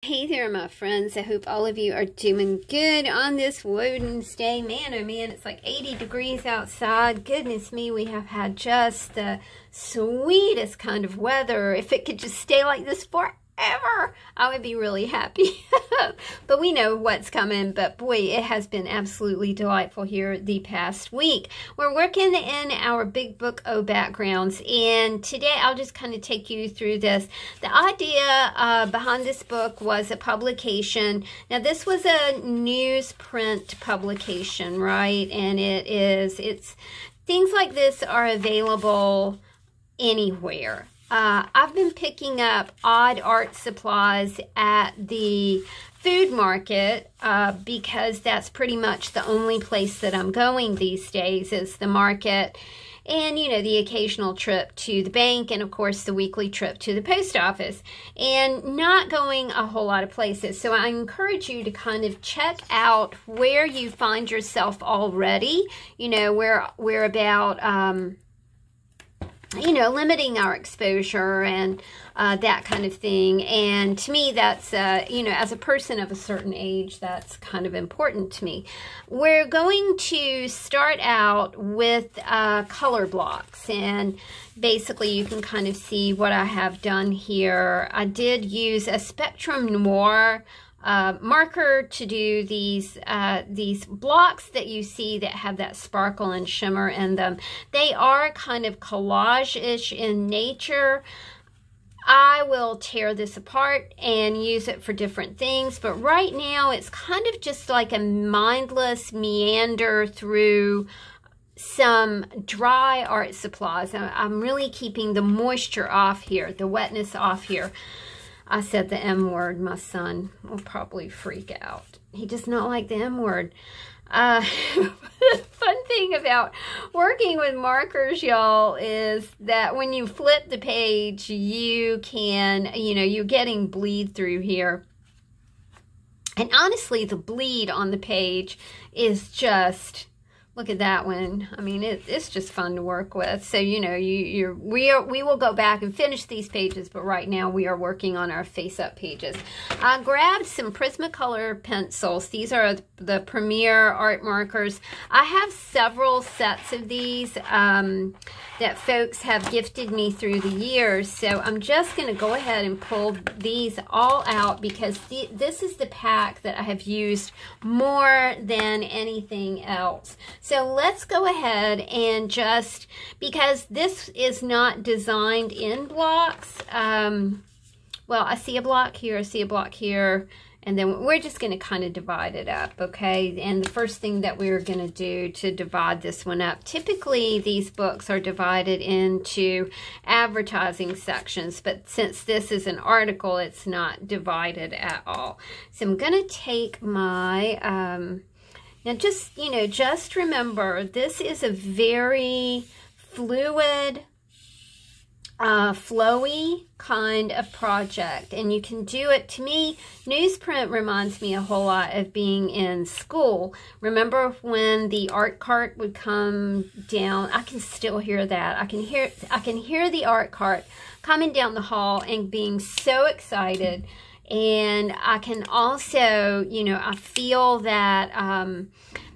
Hey there, my friends. I hope all of you are doing good on this Wednesday. Man, oh man, it's like 80 degrees outside. Goodness me, we have had just the sweetest kind of weather. If it could just stay like this forever, I would be really happy. But we know what's coming. But boy, it has been absolutely delightful here the past week. We're working in our Big Book O backgrounds, and today I'll just kind of take you through this. The idea behind this book was a publication. Now, this was a newsprint publication, right? And it's things like this are available anywhere. I've been picking up odd art supplies at the food market because that's pretty much the only place that I'm going these days is the market, and you know, the occasional trip to the bank, and of course the weekly trip to the post office, and not going a whole lot of places. So I encourage you to kind of check out where you find yourself already. You know, we're about you know, limiting our exposure and that kind of thing. And to me, that's, you know, as a person of a certain age, that's kind of important to me. We're going to start out with color blocks. And basically, you can kind of see what I have done here. I did use a Spectrum Noir marker to do these blocks that you see that have that sparkle and shimmer in them. They are kind of collage-ish in nature. I will tear this apart and use it for different things, but right now it's kind of just like a mindless meander through some dry art supplies. I'm really keeping the moisture off here, the wetness off here. I said the M word. My son will probably freak out. He does not like the M word. The fun thing about working with markers, y'all, is that when you flip the page, you can, you know, you're getting bleed through here. And honestly, the bleed on the page is just... Look at that one. I mean, it's just fun to work with. So, you know, we will go back and finish these pages, but right now we are working on our face-up pages. I grabbed some Prismacolor pencils. These are the Premier art markers. I have several sets of these that folks have gifted me through the years. So I'm just going to go ahead and pull these all out because this is the pack that I have used more than anything else. So let's go ahead and just, because this is not designed in blocks, well, I see a block here, I see a block here, and then we're just going to kind of divide it up, okay? And the first thing that we're going to do to divide this one up, typically these books are divided into advertising sections, but since this is an article, it's not divided at all. So I'm going to take my... Now, just, you know, just remember, this is a very fluid, flowy kind of project, and you can do it. To me, newsprint reminds me a whole lot of being in school. Remember when the art cart would come down? I can still hear that. I can hear the art cart coming down the hall and being so excited. And I can also, you know, I feel that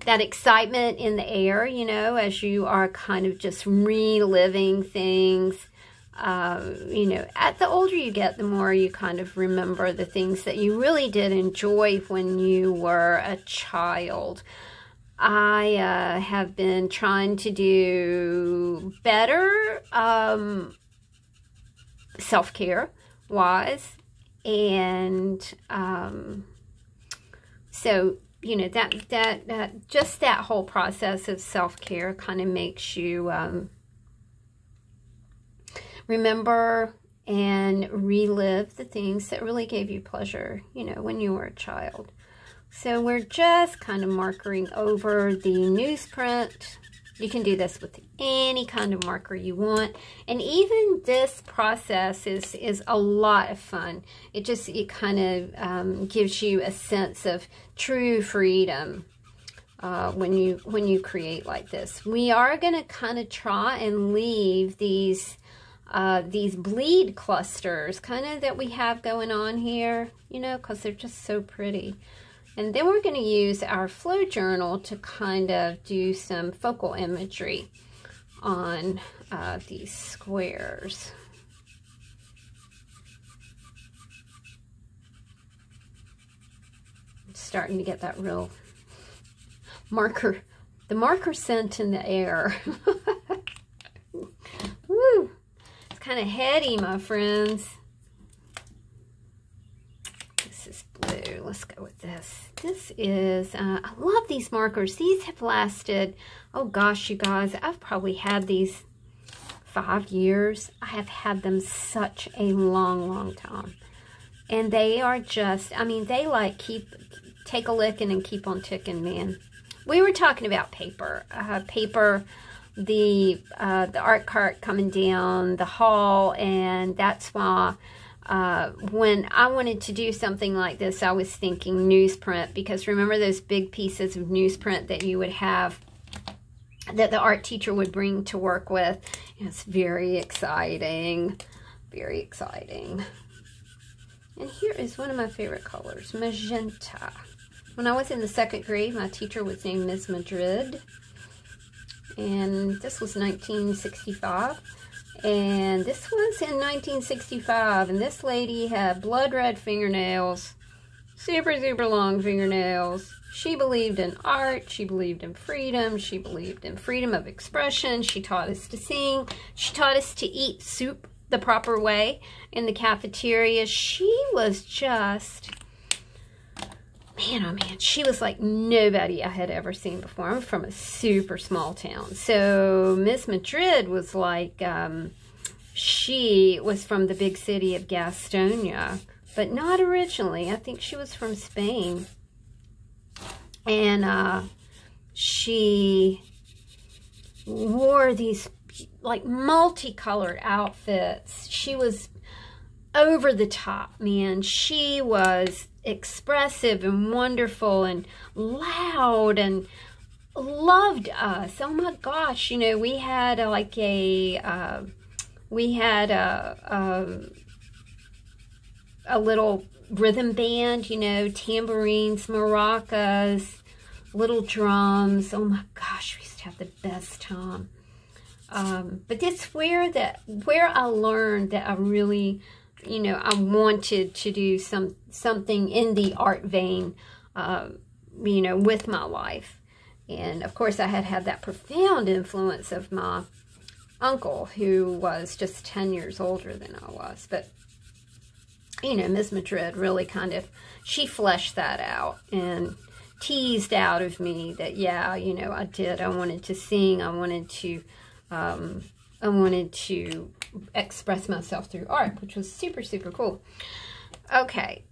that excitement in the air, you know, as you are kind of just reliving things. You know, the older you get, the more you kind of remember the things that you really did enjoy when you were a child. I have been trying to do better self-care wise. And so, you know, that just that whole process of self-care kind of makes you remember and relive the things that really gave you pleasure, you know, when you were a child. So we're just kind of markering over the newsprint. You can do this with any kind of marker you want. And even this process is a lot of fun. It kind of gives you a sense of true freedom when you create like this. We are going to kind of try and leave these these bleed clusters kind of that we have going on here, you know, because they're just so pretty. And then we're going to use our flow journal to kind of do some focal imagery on these squares. I'm starting to get that real marker, the marker scent in the air. Woo! It's kind of heady, my friends. This is blue. Let's go with this. This is, I love these markers. These have lasted, oh gosh, you guys, I've probably had these 5 years. I have had them such a long, long time. And they are just, I mean, they like take a licking and keep on ticking, man. We were talking about paper. The art cart coming down the hall, and that's why when I wanted to do something like this, I was thinking newsprint, because remember those big pieces of newsprint that you would have, that the art teacher would bring to work with. It's very exciting, very exciting. And here is one of my favorite colors, magenta. When I was in the 2nd grade, my teacher was named Miss Madrid. And this was 1965. And this was in 1965. And this lady had blood red fingernails, super, super long fingernails. She believed in art. She believed in freedom. She believed in freedom of expression. She taught us to sing. She taught us to eat soup the proper way in the cafeteria. She was just, man, oh man, she was like nobody I had ever seen before. I'm from a super small town. So Miss Madrid was like, she was from the big city of Gastonia, but not originally. I think she was from Spain. And she wore these like multicolored outfits. She was over the top, man. She was expressive and wonderful and loud and loved us. Oh my gosh, you know, we had like a little rhythm band, you know, tambourines, maracas, little drums. Oh my gosh, we used to have the best time. But that's where I learned that I really, you know, I wanted to do something in the art vein, you know, with my life. And of course I had that profound influence of my uncle, who was just 10 years older than I was. But, you know, Miss Madrid really kind of, she fleshed that out and teased out of me that, yeah, you know, I wanted to sing. I wanted to express myself through art, which was super, super cool. Okay,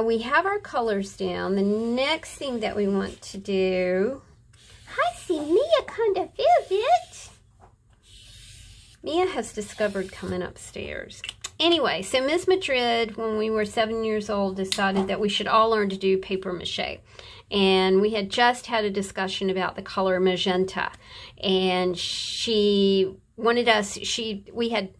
we have our colors down. The next thing that we want to do, I see Mia kind of visit. Mia has discovered coming upstairs. Anyway, so Miss Madrid, when we were 7 years old, decided that we should all learn to do paper mache. And we had just had a discussion about the color magenta. And she wanted us, we had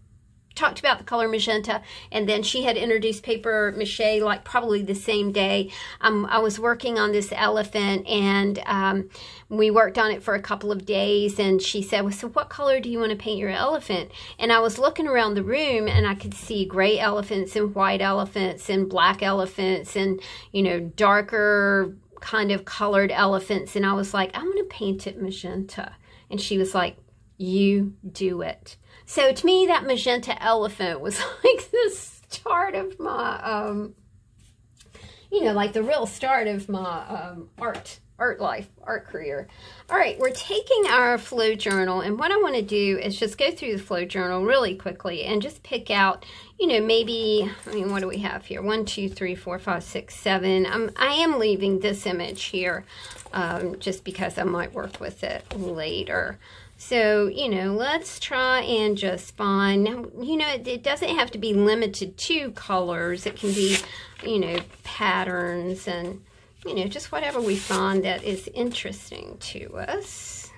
talked about the color magenta, and then she had introduced paper mache like probably the same day. I was working on this elephant, and we worked on it for a couple of days, and she said, well, so what color do you want to paint your elephant? And I was looking around the room, and I could see gray elephants and white elephants and black elephants and, you know, darker kind of colored elephants. And I was like, I want to paint it magenta. And she was like, you do it. So to me, that magenta elephant was like the start of my, you know, like the real start of my art life, art career. All right, we're taking our flow journal, and what I want to do is just go through the flow journal really quickly and just pick out, you know, maybe, I mean, what do we have here? 1, 2, 3, 4, 5, 6, 7. I am leaving this image here just because I might work with it later. So, you know, let's try and just find, you know, it doesn't have to be limited to colors. It can be, you know, patterns and, you know, just whatever we find that is interesting to us.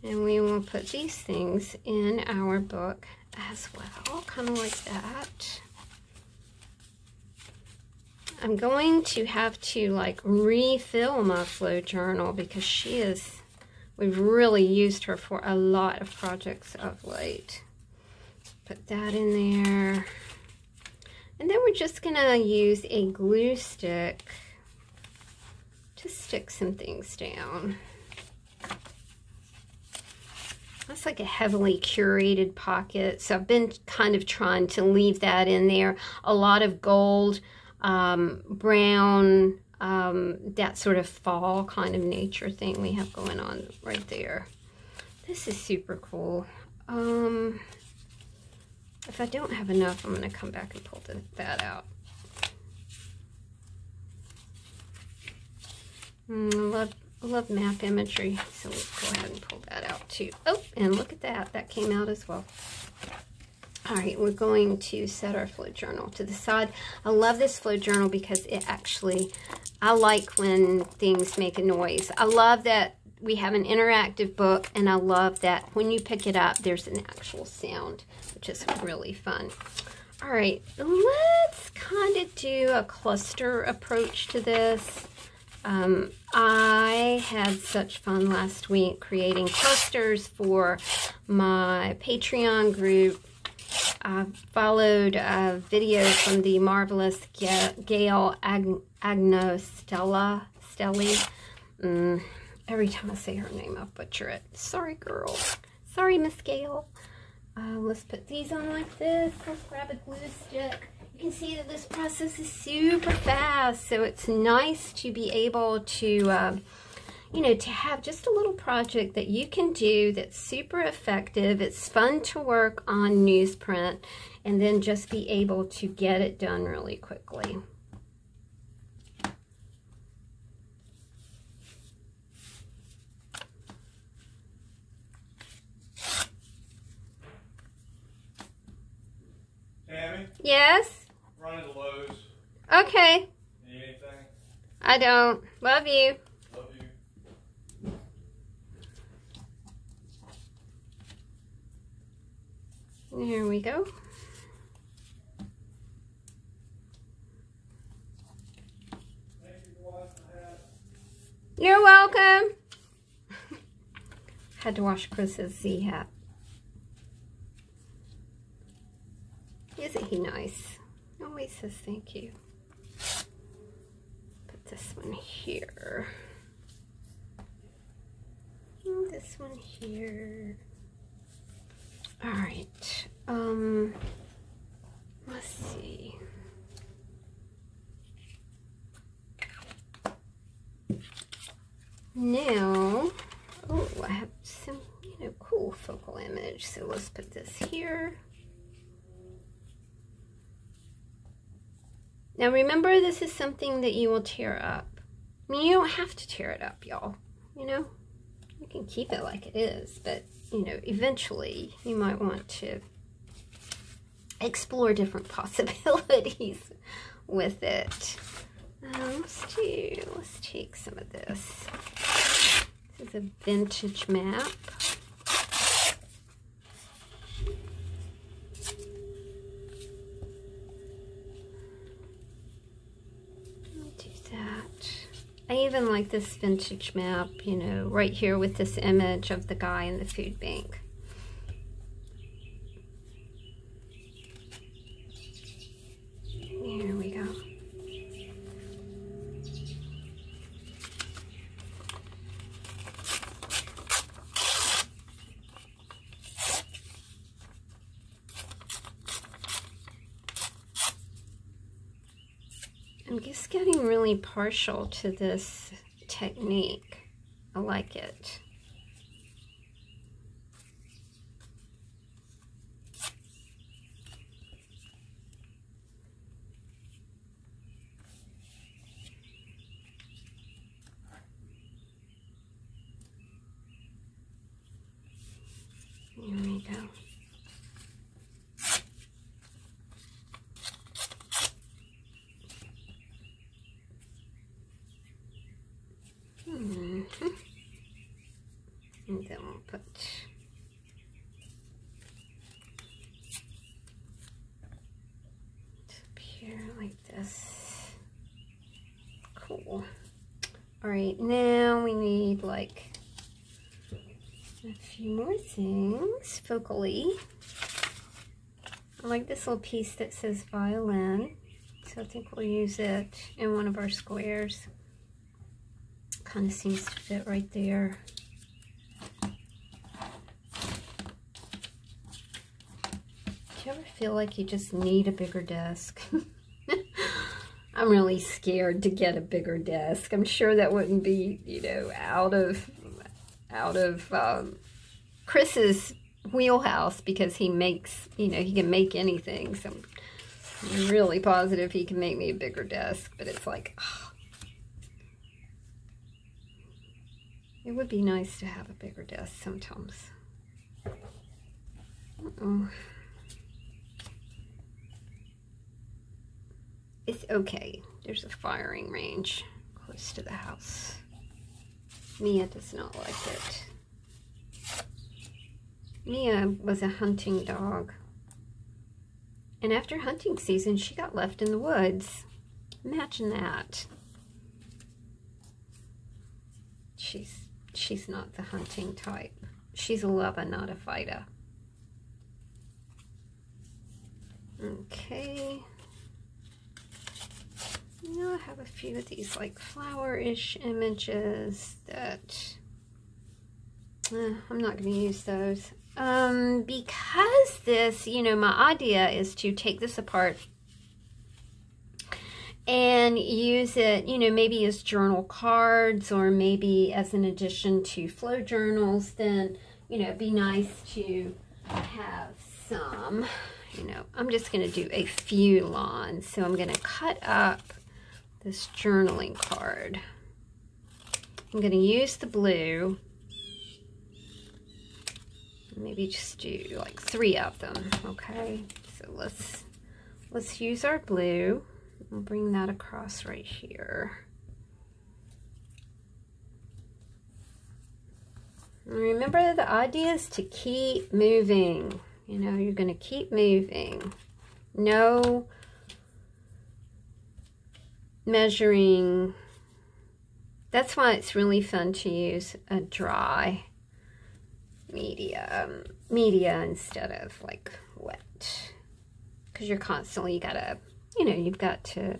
And we will put these things in our book as well, kind of like that. I'm going to have to like refill my flow journal because we've really used her for a lot of projects of late. Put that in there. And then we're just gonna use a glue stick to stick some things down. That's like a heavily curated pocket, so I've been kind of trying to leave that in there. A lot of gold, brown, that sort of fall kind of nature thing we have going on right there. This is super cool. If I don't have enough, I'm going to come back and pull that out. I love map imagery, so let's go ahead and pull that out too. Oh, and look at that. That came out as well. All right, we're going to set our flow journal to the side. I love this flow journal because it actually, I like when things make a noise. I love that we have an interactive book, and I love that when you pick it up, there's an actual sound, which is really fun. All right, let's kind of do a cluster approach to this. I had such fun last week creating clusters for my Patreon group. I followed a video from the marvelous Gail Stelli. Every time I say her name, I butcher it. Sorry, girl. Sorry, Miss Gail. Let's put these on like this. Let's grab a glue stick. You can see that this process is super fast, so it's nice to be able to, you know, to have just a little project that you can do that's super effective. It's fun to work on newsprint, and then just be able to get it done really quickly. Tammy? Yes? Run into Lowe's. Okay. Need anything? I don't. Love you. Love you. There we go. You're welcome. Had to wash Chris's Z hat. Isn't he nice? Always says thank you. Put this one here. And this one here. All right. Let's see. Now, oh, I have some, you know, cool focal image. So let's put this here. Now remember, this is something that you will tear up. I mean, you don't have to tear it up, y'all. You know, you can keep it like it is, but, you know, eventually you might want to explore different possibilities with it. Let's take some of this. This is a vintage map. I even like this vintage map, you know, right here with this image of the guy in the food bank. Here we go. I'm just getting really partial to this technique. I like it. Here we go. And then we'll put cool. All right, now we need like a few more things focally. I like this little piece that says violin, so I think we'll use it in one of our squares. Kind of seems to fit right there. Do you ever feel like you just need a bigger desk? I'm really scared to get a bigger desk. I'm sure that wouldn't be, you know, out of Chris's wheelhouse, because he makes, you know, he can make anything. So I'm really positive he can make me a bigger desk, but it's like, oh, it would be nice to have a bigger desk sometimes. Uh-oh. It's okay. There's a firing range close to the house. Mia does not like it. Mia was a hunting dog. And after hunting season, she got left in the woods. Imagine that. She's not the hunting type. She's a lover, not a fighter. Okay. Now I have a few of these like flower-ish images that I'm not going to use those. Because this, you know, my idea is to take this apart and use it, you know, maybe as journal cards or maybe as an addition to flow journals. Then, you know, it'd be nice to have some, you know, I'm just going to do a few lines. So I'm going to cut up this journaling card. I'm going to use the blue. Maybe just do like 3 of them, okay? So let's use our blue. I'll bring that across right here. And remember, the idea is to keep moving. You know, you're going to keep moving. No measuring. That's why it's really fun to use a dry media instead of like wet, because you're constantly, you gotta, you know, you've got to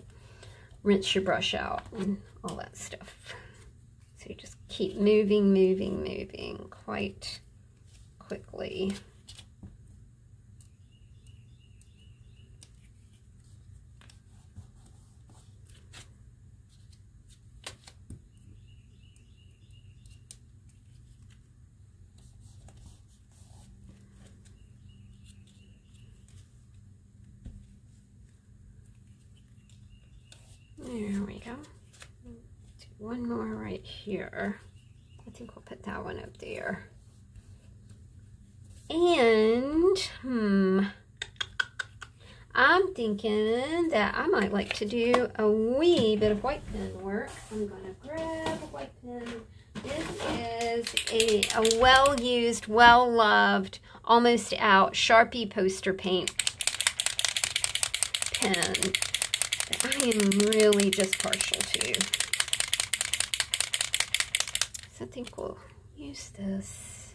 rinse your brush out and all that stuff. So you just keep moving quite quickly. There we go. Do one more right here. I think we'll put that one up there. And, I'm thinking that I might like to do a wee bit of white pen work. I'm going to grab a white pen. This is a well-used, well-loved, almost out Sharpie poster paint pen that I am really just partial to. So I think we'll use this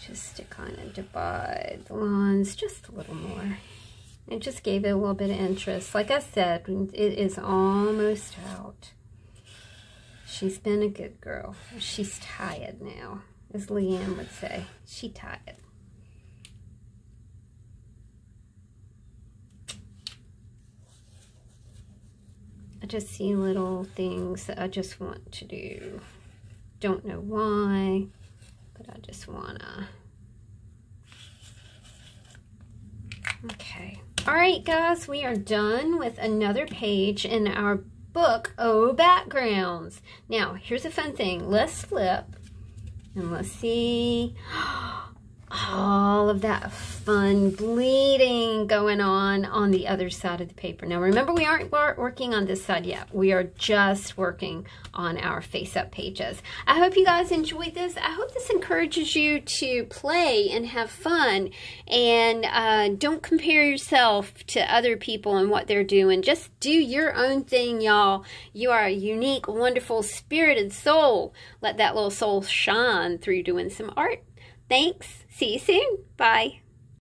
just to kind of divide the lines just a little more. It just gave it a little bit of interest. Like I said, it is almost out. She's been a good girl. She's tired now, as Leanne would say. She's tired. I just see little things that I just want to do. Don't know why, but I just wanna. Okay. All right, guys, we are done with another page in our book, Oh Backgrounds. Now, here's a fun thing. Let's flip and let's see. all of that fun bleeding going on the other side of the paper. Now remember, we aren't working on this side yet. We are just working on our face-up pages. I hope you guys enjoyed this. I hope this encourages you to play and have fun, and don't compare yourself to other people and what they're doing. Just do your own thing, y'all. You are a unique, wonderful, spirited soul. Let that little soul shine through doing some art. Thanks. See you soon. Bye.